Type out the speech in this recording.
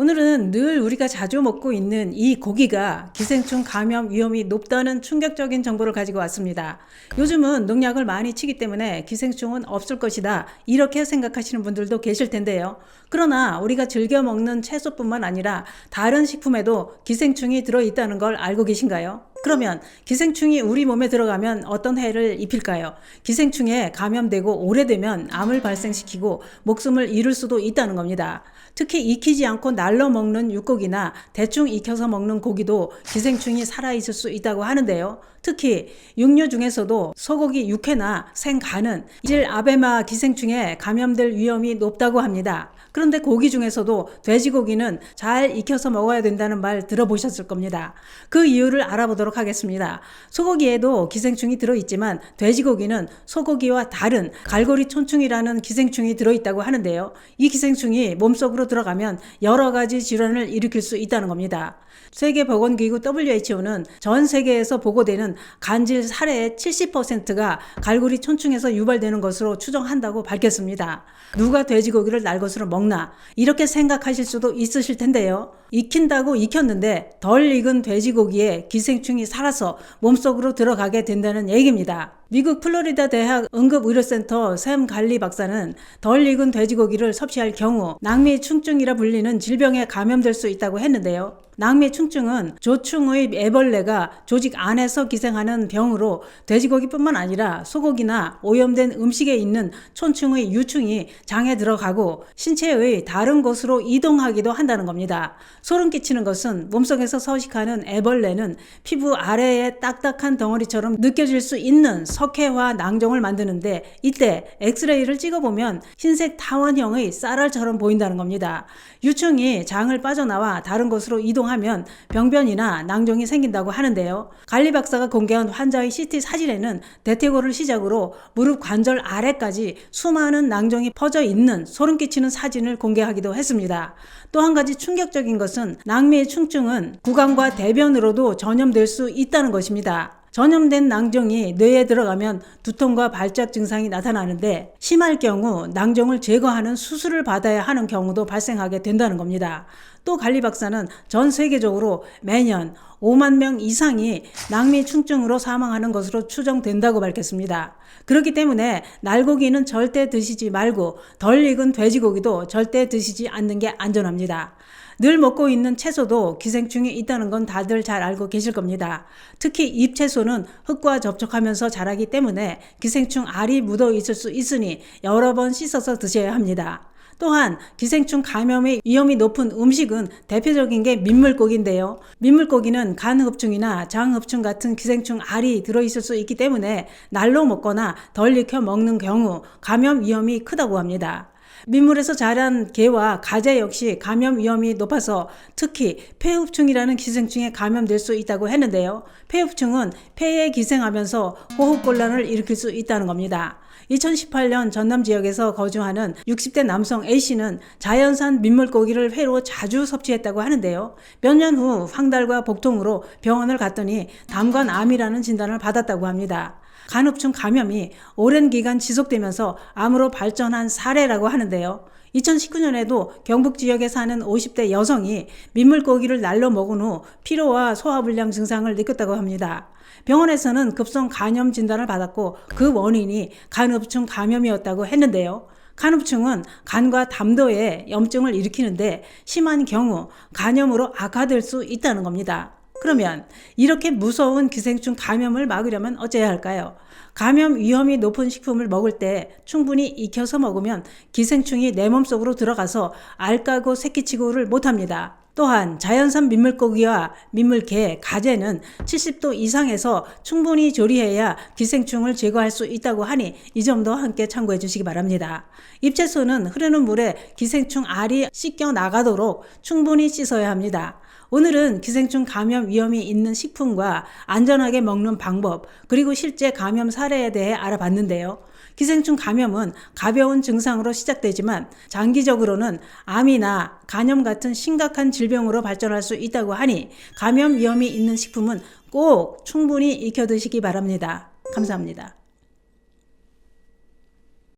오늘은 늘 우리가 자주 먹고 있는 이 고기가 기생충 감염 위험이 높다는 충격적인 정보를 가지고 왔습니다. 요즘은 농약을 많이 치기 때문에 기생충은 없을 것이다, 이렇게 생각하시는 분들도 계실 텐데요. 그러나 우리가 즐겨 먹는 채소뿐만 아니라 다른 식품에도 기생충이 들어있다는 걸 알고 계신가요? 그러면 기생충이 우리 몸에 들어가면 어떤 해를 입힐까요? 기생충에 감염되고 오래되면 암을 발생시키고 목숨을 잃을 수도 있다는 겁니다. 특히 익히지 않고 날로 먹는 육고기나 대충 익혀서 먹는 고기도 기생충이 살아있을 수 있다고 하는데요. 특히 육류 중에서도 소고기 육회나 생간은 이질 아베마 기생충에 감염될 위험이 높다고 합니다. 그런데 고기 중에서도 돼지고기는 잘 익혀서 먹어야 된다는 말 들어보셨을 겁니다. 그 이유를 알아보도록 하겠습니다. 소고기에도 기생충이 들어있지만 돼지고기는 소고기와 다른 갈고리 촌충이라는 기생충이 들어있다고 하는데요. 이 기생충이 몸속으로 들어가면 여러 가지 질환을 일으킬 수 있다는 겁니다. 세계보건기구 WHO는 전 세계에서 보고되는 간질 사례의 70%가 갈고리 촌충에서 유발되는 것으로 추정한다고 밝혔습니다. 누가 돼지고기를 날 것으로 먹나, 이렇게 생각하실 수도 있으실 텐데요. 익힌다고 익혔는데 덜 익은 돼지고기에 기생충이 살아서 몸속으로 들어가게 된다는 얘기입니다. 미국 플로리다 대학 응급의료센터 샘 갈리 박사는 덜 익은 돼지고기를 섭취할 경우 낙미충증이라 불리는 질병에 감염될 수 있다고 했는데요. 낙미충증은 조충의 애벌레가 조직 안에서 기생하는 병으로 돼지고기뿐만 아니라 소고기나 오염된 음식에 있는 촌충의 유충이 장에 들어가고 신체의 다른 곳으로 이동하기도 한다는 겁니다. 소름 끼치는 것은 몸속에서 서식하는 애벌레는 피부 아래에 딱딱한 덩어리처럼 느껴질 수 있는 석회화 낭종을 만드는데, 이때 엑스레이를 찍어보면 흰색 타원형의 쌀알처럼 보인다는 겁니다. 유충이 장을 빠져나와 다른 곳으로 이동하면 병변이나 낭종이 생긴다고 하는데요. 갈리 박사가 공개한 환자의 CT 사진에는 대퇴골을 시작으로 무릎 관절 아래까지 수많은 낭종이 퍼져 있는 소름 끼치는 사진을 공개하기도 했습니다. 또 한 가지 충격적인 것은 낙미충증은 구강과 대변으로도 전염될 수 있다는 것입니다. 전염된 낭종이 뇌에 들어가면 두통과 발작 증상이 나타나는데, 심할 경우 낭종을 제거하는 수술을 받아야 하는 경우도 발생하게 된다는 겁니다. 또 갈리 박사는 전 세계적으로 매년 5만 명 이상이 낙미충증으로 사망하는 것으로 추정된다고 밝혔습니다. 그렇기 때문에 날고기는 절대 드시지 말고 덜 익은 돼지고기도 절대 드시지 않는 게 안전합니다. 늘 먹고 있는 채소도 기생충이 있다는 건 다들 잘 알고 계실 겁니다. 특히 잎채소는 흙과 접촉하면서 자라기 때문에 기생충 알이 묻어 있을 수 있으니 여러 번 씻어서 드셔야 합니다. 또한 기생충 감염의 위험이 높은 음식은 대표적인 게 민물고기인데요. 민물고기는 간흡충이나 장흡충 같은 기생충 알이 들어있을 수 있기 때문에 날로 먹거나 덜 익혀 먹는 경우 감염 위험이 크다고 합니다. 민물에서 자란 게와 가재 역시 감염 위험이 높아서 특히 폐흡충이라는 기생충에 감염될 수 있다고 했는데요. 폐흡충은 폐에 기생하면서 호흡곤란을 일으킬 수 있다는 겁니다. 2018년 전남 지역에서 거주하는 60대 남성 A씨는 자연산 민물고기를 회로 자주 섭취했다고 하는데요. 몇 년 후 황달과 복통으로 병원을 갔더니 담관암이라는 진단을 받았다고 합니다. 간흡충 감염이 오랜 기간 지속되면서 암으로 발전한 사례라고 하는데요. 2019년에도 경북 지역에 사는 50대 여성이 민물고기를 날로 먹은 후 피로와 소화불량 증상을 느꼈다고 합니다. 병원에서는 급성 간염 진단을 받았고 그 원인이 간흡충 감염이었다고 했는데요. 간흡충은 간과 담도에 염증을 일으키는데 심한 경우 간염으로 악화될 수 있다는 겁니다. 그러면 이렇게 무서운 기생충 감염을 막으려면 어째야 할까요? 감염 위험이 높은 식품을 먹을 때 충분히 익혀서 먹으면 기생충이 내 몸속으로 들어가서 알 까고 새끼치고를 못합니다. 또한 자연산 민물고기와 민물게, 가재는 70도 이상에서 충분히 조리해야 기생충을 제거할 수 있다고 하니 이 점도 함께 참고해 주시기 바랍니다. 잎채소는 흐르는 물에 기생충 알이 씻겨 나가도록 충분히 씻어야 합니다. 오늘은 기생충 감염 위험이 있는 식품과 안전하게 먹는 방법, 그리고 실제 감염 사례에 대해 알아봤는데요. 기생충 감염은 가벼운 증상으로 시작되지만 장기적으로는 암이나 간염 같은 심각한 질병으로 발전할 수 있다고 하니 감염 위험이 있는 식품은 꼭 충분히 익혀 드시기 바랍니다. 감사합니다.